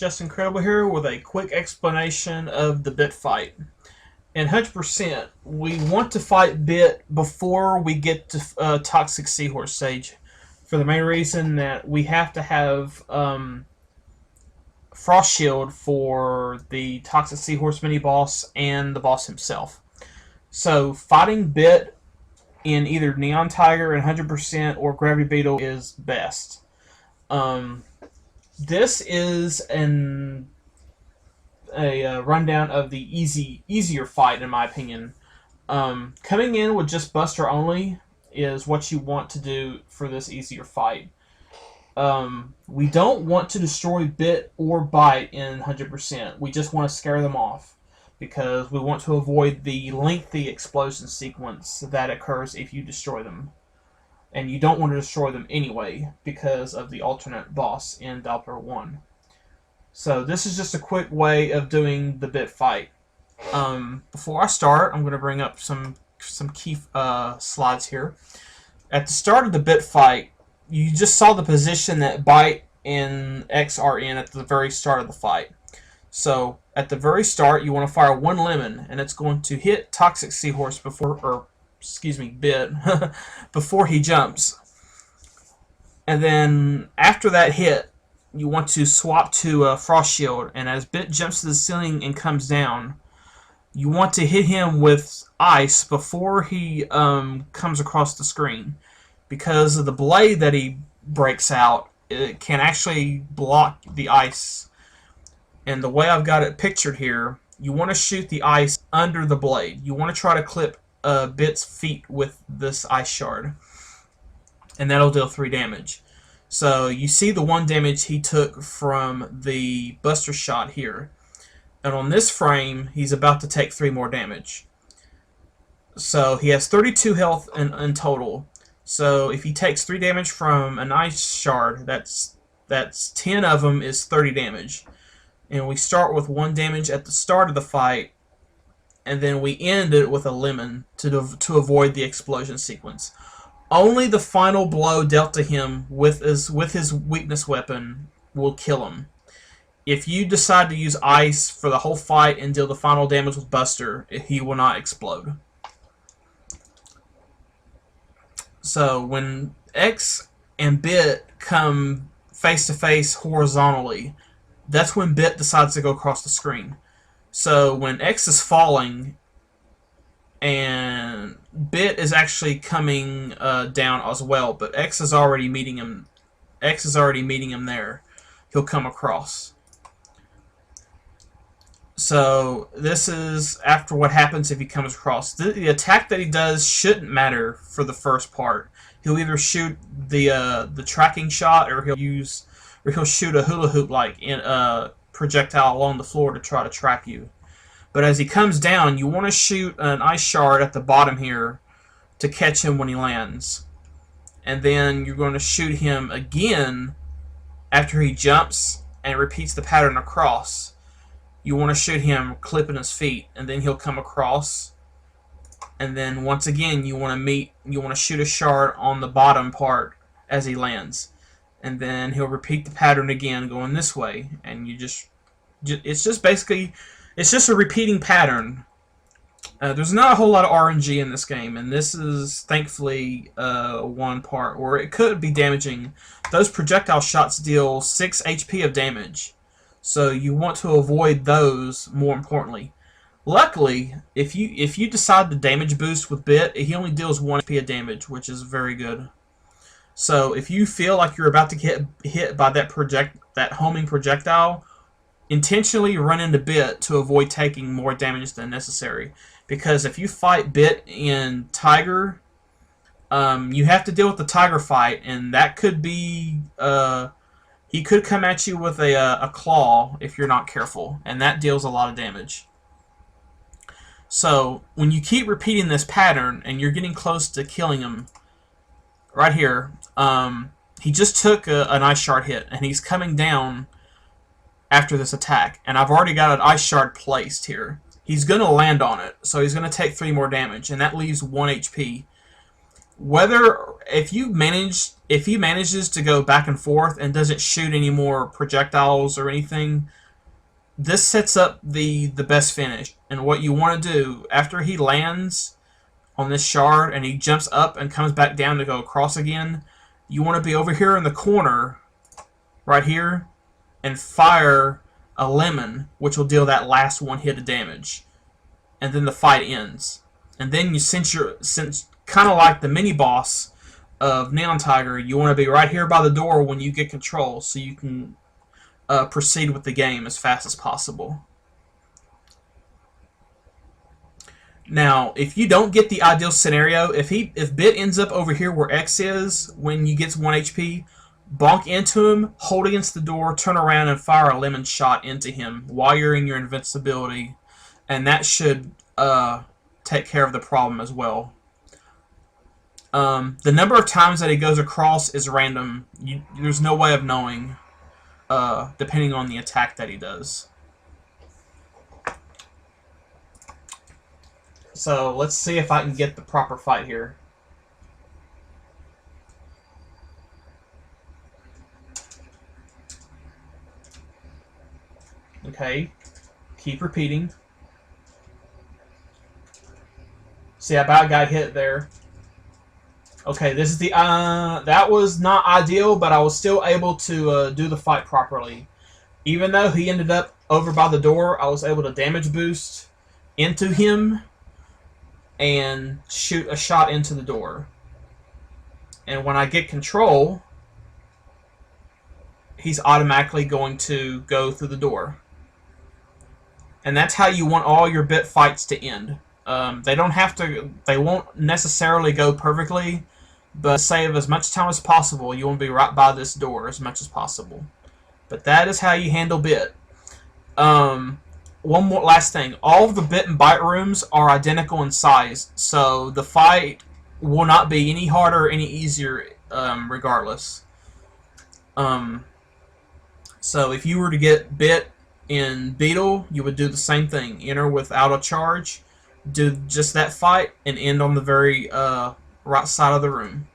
Just Incredible here with a quick explanation of the Bit fight. In 100%, we want to fight Bit before we get to Toxic Seahorse stage, for the main reason that we have to have Frost Shield for the Toxic Seahorse mini boss and the boss himself. So fighting Bit in either Neon Tiger and 100% or Gravity Beetle is best. This is a rundown of the easier fight, in my opinion. Coming in with just Buster only is what you want to do for this easier fight. We don't want to destroy Bit or Bite in 100%. We just want to scare them off, because we want to avoid the lengthy explosion sequence that occurs if you destroy them. And you don't want to destroy them anyway, because of the alternate boss in Doppler 1. So this is just a quick way of doing the Bit fight. Before I start, I'm going to bring up some key slides here. At the start of the Bit fight, you just saw the position that Bite and X are in at the very start of the fight. So at the very start, you want to fire one lemon, and it's going to hit Toxic Seahorse Bit, before he jumps. And then after that hit, you want to swap to Frost Shield, and as Bit jumps to the ceiling and comes down, you want to hit him with ice before he comes across the screen. Because of the blade that he breaks out, it can actually block the ice. And the way I've got it pictured here, you want to shoot the ice under the blade. You want to try to clip Bit's feet with this ice shard, and that'll deal 3 damage. So you see the 1 damage he took from the Buster shot here, and on this frame he's about to take 3 more damage. So he has 32 health in total. So if he takes 3 damage from an ice shard, that's 10 of them is 30 damage. And we start with 1 damage at the start of the fight, and then we end it with a lemon to avoid the explosion sequence. Only the final blow dealt to him with his weakness weapon will kill him. If you decide to use ice for the whole fight and deal the final damage with Buster, he will not explode. So when X and Bit come face to face horizontally, that's when Bit decides to go across the screen. So when X is falling and Bit is actually coming down as well, but X is already meeting him. X is already meeting him there. He'll come across. So this is after what happens if he comes across. The attack that he does shouldn't matter for the first part. He'll either shoot the tracking shot, or he'll shoot a hula hoop like projectile along the floor to try to trap you. But as he comes down, you want to shoot an ice shard at the bottom here to catch him when he lands. And then you're going to shoot him again after he jumps and repeats the pattern across. You want to shoot him clipping his feet, and then he'll come across. And then once again, you want to shoot a shard on the bottom part as he lands. And then he'll repeat the pattern again going this way, and it's just a repeating pattern. There's not a whole lot of RNG in this game, and this is thankfully one part where it could be damaging. Those projectile shots deal 6 HP of damage, so you want to avoid those more importantly. Luckily, if you decide to damage boost with Bit, he only deals 1 HP of damage, which is very good. So if you feel like you're about to get hit by that homing projectile, intentionally run into Bit to avoid taking more damage than necessary. Because if you fight Bit in Tiger, you have to deal with the Tiger fight, and that could be he could come at you with a claw if you're not careful, and that deals a lot of damage. So when you keep repeating this pattern and you're getting close to killing him, right here, he just took an ice shard hit, and he's coming down after this attack, and I've already got an ice shard placed here. He's going to land on it, so he's going to take 3 more damage, and that leaves 1 HP. whether if he manages to go back and forth and doesn't shoot any more projectiles or anything, this sets up the best finish. And what you want to do after he lands on this shard and he jumps up and comes back down to go across again, you want to be over here in the corner, right here, and fire a lemon, which will deal that last one hit of damage, and then the fight ends. And then since kind of like the mini boss of Neon Tiger, you want to be right here by the door when you get control, so you can proceed with the game as fast as possible. Now, if you don't get the ideal scenario, if Bit ends up over here where X is when you get to 1 HP, bonk into him, hold against the door, turn around, and fire a lemon shot into him while you're in your invincibility, and that should take care of the problem as well. The number of times that he goes across is random. There's no way of knowing, depending on the attack that he does. So let's see if I can get the proper fight here. Okay, keep repeating. See, I about got hit there. Okay, this is the that was not ideal, but I was still able to do the fight properly. Even though he ended up over by the door, I was able to damage boost into him and shoot a shot into the door. And when I get control, he's automatically going to go through the door. And that's how you want all your Bit fights to end. They don't have to. They won't necessarily go perfectly, but save as much time as possible. You want to be right by this door as much as possible. But that is how you handle Bit. One more last thing. All of the Bit and Byte rooms are identical in size, so the fight will not be any harder or any easier, regardless. So if you were to get Bit in Beetle, you would do the same thing. Enter without a charge, do just that fight, and end on the very right side of the room.